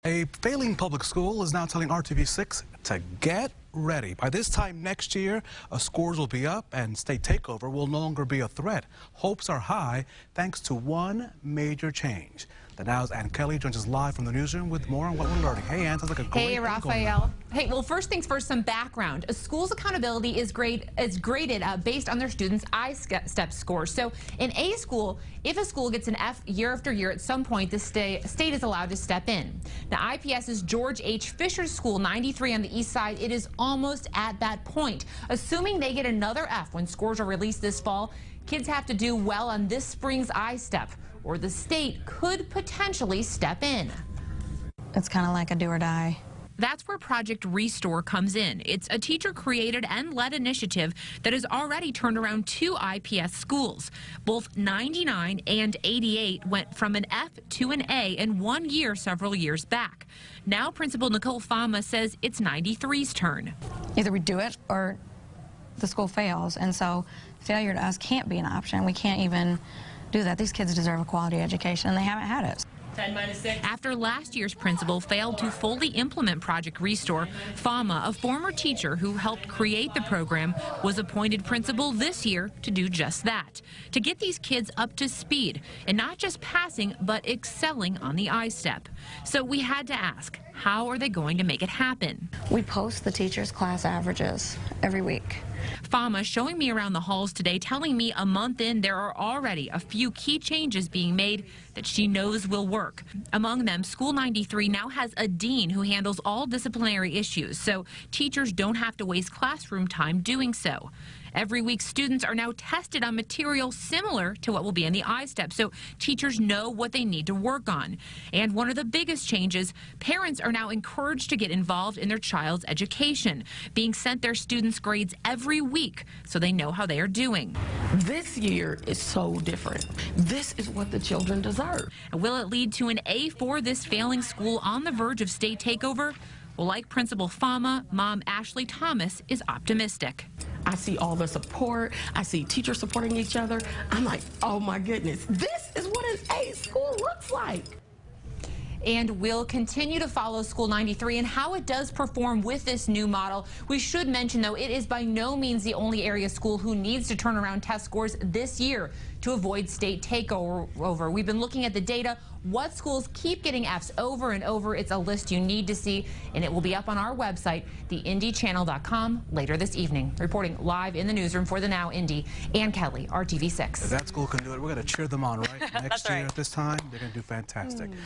A failing public school is now telling RTV6 to get ready. By this time next year, scores will be up and state takeover will no longer be a threat. Hopes are high thanks to one major change. The Now's Ann Kelly joins us live from the newsroom with more on what we're learning. Hey, Ann, sounds like a great Hey, Raphael. Hey, well, first things first, some background. A school's accountability is graded based on their students' I-STEP scores. So in a school, if a school gets an F year after year, at some point the state is allowed to step in. Now, IPS's George H. Fisher School, 93 on the east side, it is almost at that point. Assuming they get another F when scores are released this fall, kids have to do well on this spring's I-STEP, or the state could potentially step in. It's kind of like a do or die. That's where Project Restore comes in. It's a teacher-created and led initiative that has already turned around 2 IPS schools. Both 99 and 88 went from an F to an A in 1 year several years back. Now Principal Nicole Fama says it's 93's turn. Either we do it or the school fails, and so failure to us can't be an option. We can't even do that. These kids deserve a quality education, and they haven't had it. 10-6. After last year's principal failed to fully implement Project Restore, Fama, a former teacher who helped create the program, was appointed principal this year to do just that, to get these kids up to speed and not just passing but excelling on the I-STEP. So we had to ask, how are they going to make it happen? We post the teachers' class averages every week. Fama showing me around the halls today, telling me a month in there are already a few key changes being made that she knows will work. Among them, School 93 now has a dean who handles all disciplinary issues, so teachers don't have to waste classroom time doing so. Every week, students are now tested on material similar to what will be in the I-STEP, so teachers know what they need to work on. And one of the biggest changes, parents are now encouraged to get involved in their child's education, being sent their students' grades every week so they know how they are doing. This year is so different. This is what the children deserve. And will it lead to an A for this failing school on the verge of state takeover? Well, like Principal Fama, Mom Ashley Thomas is optimistic. I see all the support. I see teachers supporting each other. I'm like, oh my goodness, this is what an A school looks like. And we'll continue to follow School 93 and how it does perform with this new model. We should mention, though, it is by no means the only area school who needs to turn around test scores this year to avoid state takeover. We've been looking at the data. What schools keep getting Fs over and over. It's a list you need to see, and it will be up on our website, theindychannel.com, later this evening. Reporting live in the newsroom for the Now Indy, Ann Kelly, RTV6. If that school can do it, we're going to cheer them on, right? Next year at this time, they're going to do fantastic.